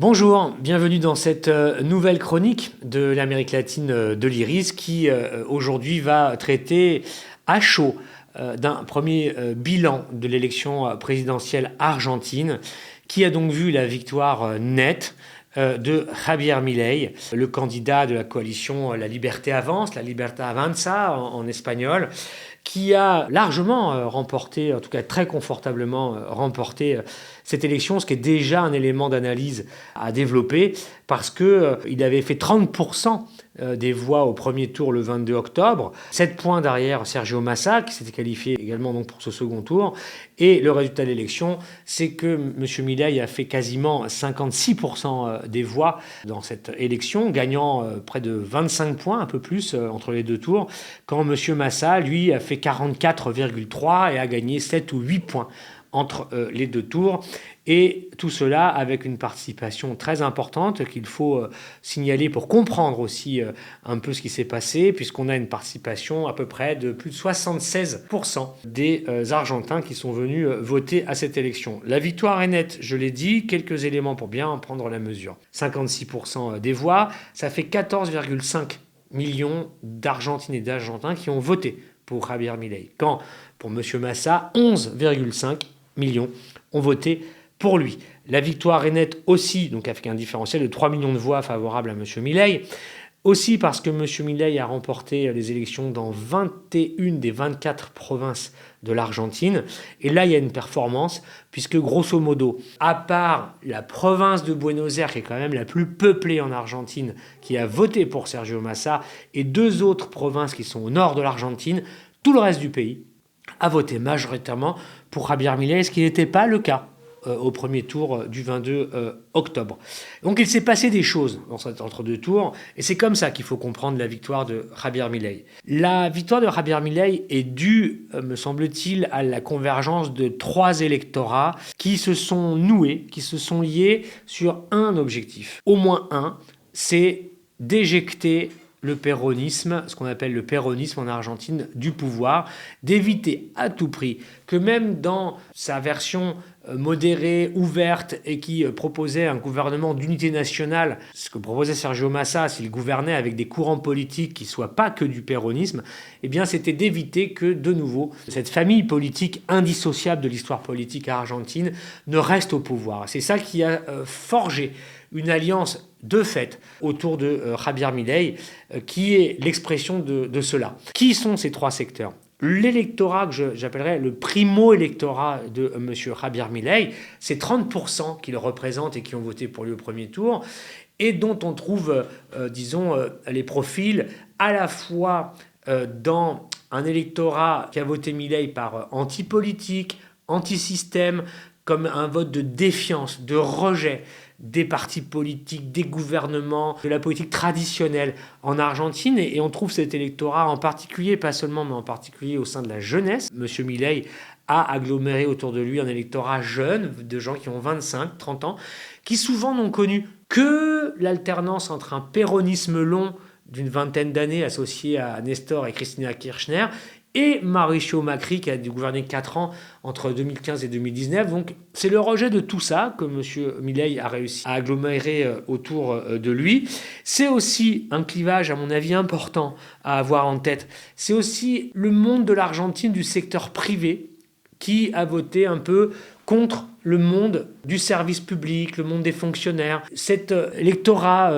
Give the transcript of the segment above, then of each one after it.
Bonjour, bienvenue dans cette nouvelle chronique de l'Amérique latine de l'Iris qui aujourd'hui va traiter à chaud d'un premier bilan de l'élection présidentielle argentine qui a donc vu la victoire nette de Javier Milei, le candidat de la coalition La Liberté Avance, La Libertad Avanza en espagnol, qui a largement remporté, en tout cas très confortablement remporté cette élection, ce qui est déjà un élément d'analyse à développer, parce qu'il avait fait 30% des voix au premier tour le 22 octobre, 7 points derrière Sergio Massa, qui s'était qualifié également donc pour ce second tour, et le résultat de l'élection, c'est que M. Milei a fait quasiment 56% des voix dans cette élection, gagnant près de 25 points, un peu plus, entre les deux tours, quand M. Massa, lui, a fait 44,3 et a gagné 7 ou 8 points entre les deux tours. Et tout cela avec une participation très importante qu'il faut signaler pour comprendre aussi un peu ce qui s'est passé, puisqu'on a une participation à peu près de plus de 76% des Argentins qui sont venus voter à cette élection. La victoire est nette, je l'ai dit, quelques éléments pour bien en prendre la mesure. 56% des voix, ça fait 14,5 millions d'Argentines et d'Argentins qui ont voté pour Javier Milei, quand pour M. Massa, 11,5 millions ont voté pour lui. La victoire est nette aussi, donc avec un différentiel de 3 millions de voix favorables à M. Milei, aussi parce que M. Milei a remporté les élections dans 21 des 24 provinces de l'Argentine. Et là, il y a une performance, puisque grosso modo, à part la province de Buenos Aires, qui est quand même la plus peuplée en Argentine, qui a voté pour Sergio Massa, et deux autres provinces qui sont au nord de l'Argentine, tout le reste du pays a voté majoritairement pour Javier Milei, ce qui n'était pas le cas au premier tour du 22 octobre. Donc il s'est passé des choses dans cet entre-deux tours, et c'est comme ça qu'il faut comprendre la victoire de Javier Milei. La victoire de Javier Milei est due, me semble-t-il, à la convergence de trois électorats qui se sont noués, qui se sont liés sur un objectif. Au moins un, c'est d'éjecter le péronisme, ce qu'on appelle le péronisme en Argentine, du pouvoir, d'éviter à tout prix que même dans sa version modérée, ouverte et qui proposait un gouvernement d'unité nationale, ce que proposait Sergio Massa s'il gouvernait avec des courants politiques qui ne soient pas que du péronisme, eh bien c'était d'éviter que de nouveau cette famille politique indissociable de l'histoire politique argentine ne reste au pouvoir. C'est ça qui a forgé une alliance de fait autour de Javier Milei, qui est l'expression de cela. Qui sont ces trois secteurs ? L'électorat que j'appellerais le primo-électorat de M. Javier Milei, c'est 30% qu'il représente et qui ont voté pour lui au premier tour, et dont on trouve, les profils à la fois dans un électorat qui a voté Milei par anti-politique, anti-système, comme un vote de défiance, de rejet des partis politiques, des gouvernements, de la politique traditionnelle en Argentine. Et on trouve cet électorat en particulier, pas seulement, mais en particulier au sein de la jeunesse. Monsieur Milei a aggloméré autour de lui un électorat jeune, de gens qui ont 25, 30 ans, qui souvent n'ont connu que l'alternance entre un péronisme long d'une vingtaine d'années associé à Nestor et Cristina Kirchner, et Mauricio Macri qui a dû gouverner 4 ans entre 2015 et 2019. Donc c'est le rejet de tout ça que M. Milei a réussi à agglomérer autour de lui. C'est aussi un clivage, à mon avis, important à avoir en tête. C'est aussi le monde de l'Argentine du secteur privé qui a voté un peu contre le monde du service public, le monde des fonctionnaires. Cet électorat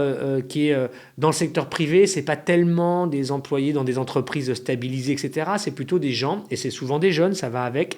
qui est dans le secteur privé, c'est pas tellement des employés dans des entreprises stabilisées, etc. C'est plutôt des gens, et c'est souvent des jeunes, ça va avec,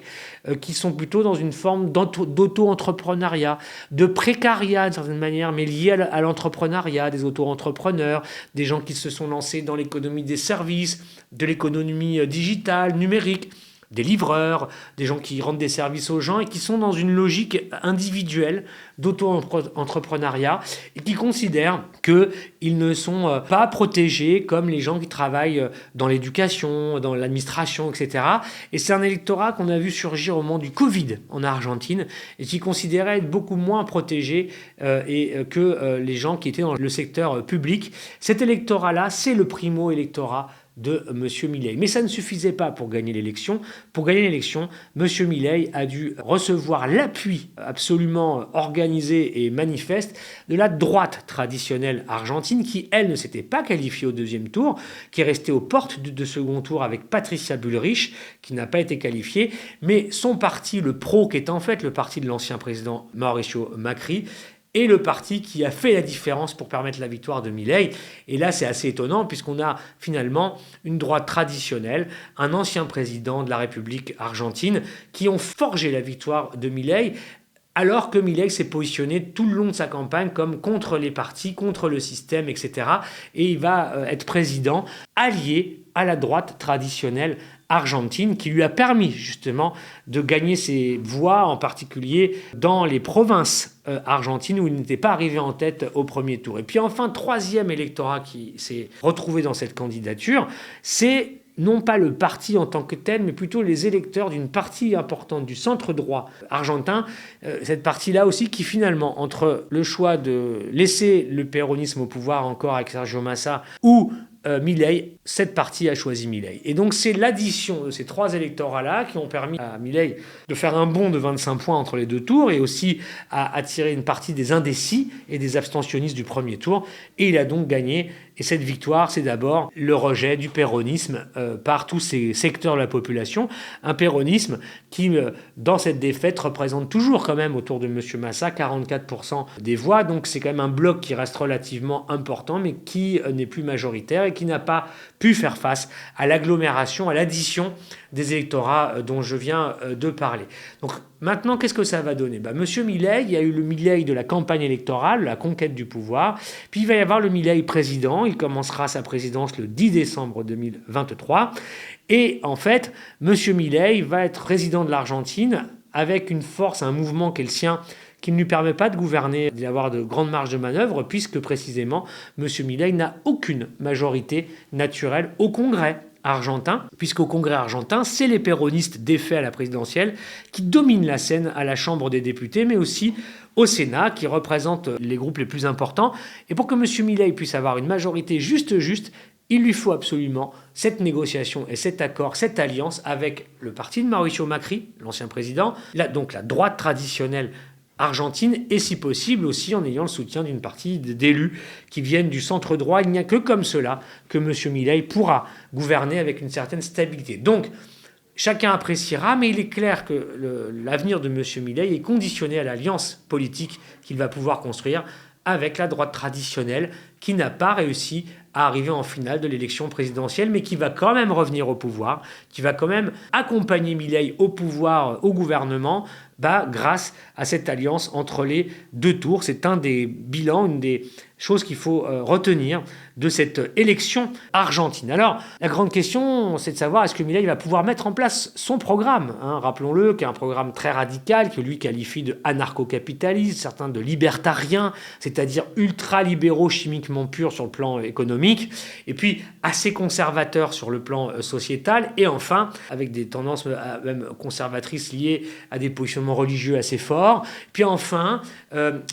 qui sont plutôt dans une forme d'auto-entrepreneuriat, de précariat d'une certaine manière, mais lié à l'entrepreneuriat, des auto-entrepreneurs, des gens qui se sont lancés dans l'économie des services, de l'économie digitale, numérique, des livreurs, des gens qui rendent des services aux gens et qui sont dans une logique individuelle d'auto-entrepreneuriat et qui considèrent qu'ils ne sont pas protégés comme les gens qui travaillent dans l'éducation, dans l'administration, etc. Et c'est un électorat qu'on a vu surgir au moment du Covid en Argentine et qui considérait être beaucoup moins protégé que les gens qui étaient dans le secteur public. Cet électorat-là, c'est le primo-électorat de M. Milei. Mais ça ne suffisait pas pour gagner l'élection. Pour gagner l'élection, M. Milei a dû recevoir l'appui absolument organisé et manifeste de la droite traditionnelle argentine qui, elle, ne s'était pas qualifiée au deuxième tour, qui est restée aux portes de second tour avec Patricia Bullrich, qui n'a pas été qualifiée, mais son parti, le PRO, qui est en fait le parti de l'ancien président Mauricio Macri, est le parti qui a fait la différence pour permettre la victoire de Milei. Et là, c'est assez étonnant puisqu'on a finalement une droite traditionnelle, un ancien président de la République argentine qui ont forgé la victoire de Milei, alors que Milei s'est positionné tout le long de sa campagne comme contre les partis, contre le système, etc. Et il va être président allié à la droite traditionnelle argentine qui lui a permis justement de gagner ses voix, en particulier dans les provinces argentines où il n'était pas arrivé en tête au premier tour. Et puis enfin, troisième électorat qui s'est retrouvé dans cette candidature, c'est non pas le parti en tant que tel, mais plutôt les électeurs d'une partie importante du centre droit argentin. Cette partie-là aussi qui finalement, entre le choix de laisser le péronisme au pouvoir encore avec Sergio Massa ou Milei, cette partie a choisi Milei. Et donc c'est l'addition de ces trois électorats-là qui ont permis à Milei de faire un bond de 25 points entre les deux tours et aussi à attirer une partie des indécis et des abstentionnistes du premier tour. Et il a donc gagné. Et cette victoire, c'est d'abord le rejet du péronisme par tous ces secteurs de la population. Un péronisme qui, dans cette défaite, représente toujours quand même autour de M. Massa 44% des voix. Donc c'est quand même un bloc qui reste relativement important, mais qui n'est plus majoritaire et qui n'a pas pu faire face à l'agglomération, à l'addition des électorats dont je viens de parler. Donc maintenant, qu'est-ce que ça va donner ? Monsieur Milei, il y a eu le Milei de la campagne électorale, la conquête du pouvoir, puis il va y avoir le Milei président, il commencera sa présidence le 10 décembre 2023, et en fait, Monsieur Milei va être président de l'Argentine avec une force, un mouvement qui est le sien, qui ne lui permet pas de gouverner, d'avoir de grandes marges de manœuvre, puisque précisément, M. Milei n'a aucune majorité naturelle au Congrès argentin, puisqu'au Congrès argentin, c'est les péronistes défaits à la présidentielle qui dominent la scène à la Chambre des députés, mais aussi au Sénat, qui représente les groupes les plus importants. Et pour que M. Milei puisse avoir une majorité juste, il lui faut absolument cette négociation et cet accord, cette alliance avec le parti de Mauricio Macri, l'ancien président, donc la droite traditionnelle argentine, et si possible aussi en ayant le soutien d'une partie d'élus qui viennent du centre droit. Il n'y a que comme cela que M. Milei pourra gouverner avec une certaine stabilité. Donc, chacun appréciera, mais il est clair que l'avenir de M. Milei est conditionné à l'alliance politique qu'il va pouvoir construire avec la droite traditionnelle qui n'a pas réussi à arriver en finale de l'élection présidentielle, mais qui va quand même revenir au pouvoir, qui va quand même accompagner Milei au pouvoir, au gouvernement, grâce à cette alliance entre les deux tours. C'est un des bilans, une des choses qu'il faut retenir de cette élection argentine. Alors, la grande question, c'est de savoir est-ce que Milei va pouvoir mettre en place son programme, rappelons-le, qui est un programme très radical, que lui qualifie de anarcho-capitaliste, certains de libertarien, c'est-à-dire ultra-libéraux chimiquement purs sur le plan économique, et puis assez conservateur sur le plan sociétal, et enfin, avec des tendances même conservatrices liées à des positionnements religieux assez forts, puis enfin,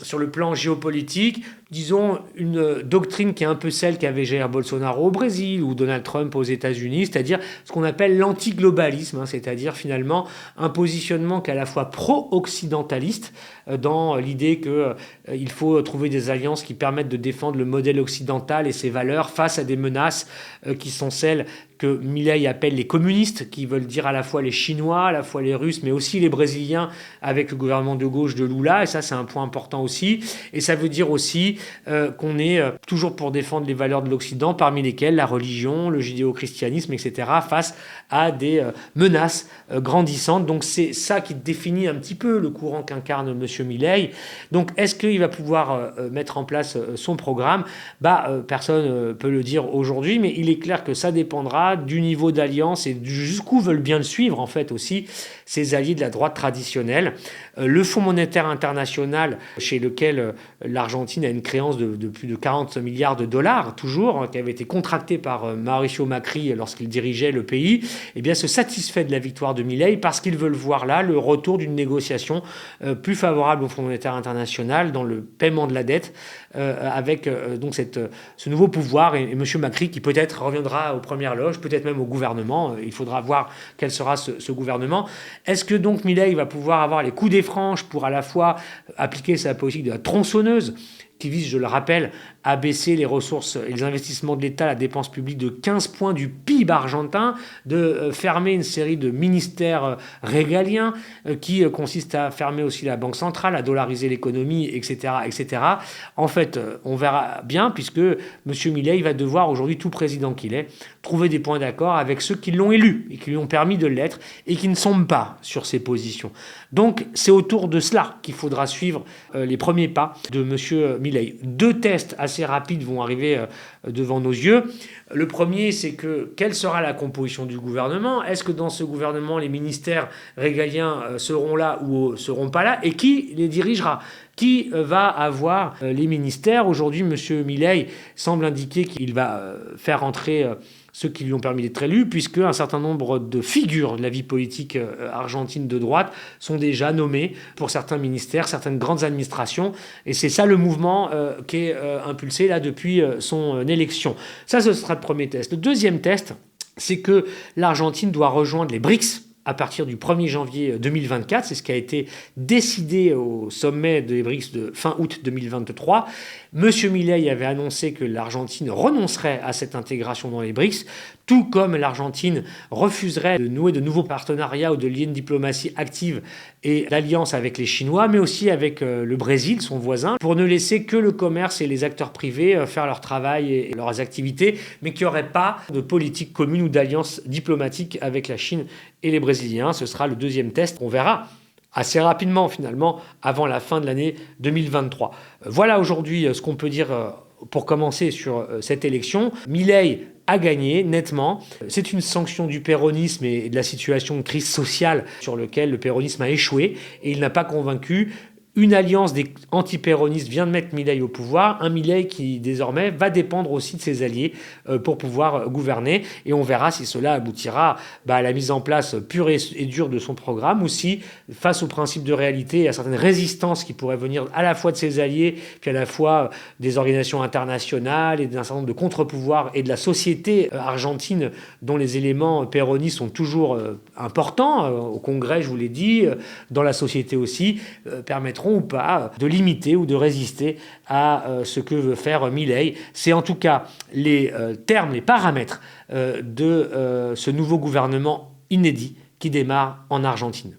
sur le plan géopolitique, disons, une doctrine qui est un peu celle qu'avait Jair Bolsonaro au Brésil ou Donald Trump aux États-Unis, c'est-à-dire ce qu'on appelle l'antiglobalisme, c'est-à-dire finalement un positionnement qui est à la fois pro-occidentaliste, dans l'idée qu'il faut trouver des alliances qui permettent de défendre le modèle occidental et ses valeurs face à des menaces qui sont celles que Milei appelle les communistes, qui veulent dire à la fois les Chinois, à la fois les Russes, mais aussi les Brésiliens avec le gouvernement de gauche de Lula, et ça c'est un point important aussi. Et ça veut dire aussi qu'on est toujours pour défendre les valeurs de l'Occident, parmi lesquelles la religion, le judéo-christianisme, etc., face à des menaces grandissantes. Donc c'est ça qui définit un petit peu le courant qu'incarne M. Milei. Donc est-ce qu'il va pouvoir mettre en place son programme ? Personne ne peut le dire aujourd'hui, mais il est clair que ça dépendra du niveau d'alliance et jusqu'où veulent bien le suivre en fait aussi ces alliés de la droite traditionnelle. Le Fonds monétaire international, chez lequel l'Argentine a une crédibilité créance de plus de 40 milliards de dollars, toujours, qui avait été contractée par Mauricio Macri lorsqu'il dirigeait le pays, eh bien, se satisfait de la victoire de Milei parce qu'ils veulent voir là le retour d'une négociation plus favorable au Fonds monétaire international dans le paiement de la dette, avec donc ce nouveau pouvoir et M. Macri qui peut-être reviendra aux premières loges, peut-être même au gouvernement. Il faudra voir quel sera ce gouvernement. Est-ce que donc Milei va pouvoir avoir les coups des franches pour à la fois appliquer sa politique de la tronçonneuse qui vise, je le rappelle, à baisser les ressources et les investissements de l'État, la dépense publique de 15 points du PIB argentin, de fermer une série de ministères régaliens qui consistent à fermer aussi la banque centrale, à dollariser l'économie, etc., etc. En fait, on verra bien, puisque M. Milei va devoir, aujourd'hui, tout président qu'il est, trouver des points d'accord avec ceux qui l'ont élu et qui lui ont permis de l'être et qui ne sont pas sur ses positions. Donc, c'est autour de cela qu'il faudra suivre les premiers pas de M. Milei. 2 tests assez rapides vont arriver devant nos yeux. Le premier, c'est que quelle sera la composition du gouvernement? Est-ce que dans ce gouvernement, les ministères régaliens seront là ou seront pas là? Et qui les dirigera? Qui va avoir les ministères? Aujourd'hui, M. Milei semble indiquer qu'il va faire entrer ceux qui lui ont permis d'être élus, puisque un certain nombre de figures de la vie politique argentine de droite sont déjà nommées pour certains ministères, certaines grandes administrations. Et c'est ça le mouvement qui est impulsé là depuis son élection. Ça, ce sera le premier test. Le deuxième test, c'est que l'Argentine doit rejoindre les BRICS à partir du 1er janvier 2024. C'est ce qui a été décidé au sommet des BRICS de fin août 2023. M. Milei avait annoncé que l'Argentine renoncerait à cette intégration dans les BRICS, tout comme l'Argentine refuserait de nouer de nouveaux partenariats ou de lier une diplomatie active et d'alliance avec les Chinois, mais aussi avec le Brésil, son voisin, pour ne laisser que le commerce et les acteurs privés faire leur travail et leurs activités, mais qu'il n'y aurait pas de politique commune ou d'alliance diplomatique avec la Chine et les Brésiliens. Ce sera le deuxième test. On verra assez rapidement, finalement, avant la fin de l'année 2023. Voilà aujourd'hui ce qu'on peut dire pour commencer sur cette élection. Milei a gagné nettement. C'est une sanction du péronisme et de la situation de crise sociale sur laquelle le péronisme a échoué et il n'a pas convaincu. Une alliance des anti-péronistes vient de mettre Milei au pouvoir, un Milei qui désormais va dépendre aussi de ses alliés pour pouvoir gouverner, et on verra si cela aboutira à la mise en place pure et dure de son programme, ou si, face au principe de réalité et à certaines résistances qui pourraient venir à la fois de ses alliés, puis à la fois des organisations internationales et d'un certain nombre de contre-pouvoirs et de la société argentine dont les éléments péronistes sont toujours importants, au Congrès je vous l'ai dit, dans la société aussi, permettront ou pas de limiter ou de résister à ce que veut faire Milei. C'est en tout cas les termes, les paramètres de ce nouveau gouvernement inédit qui démarre en Argentine.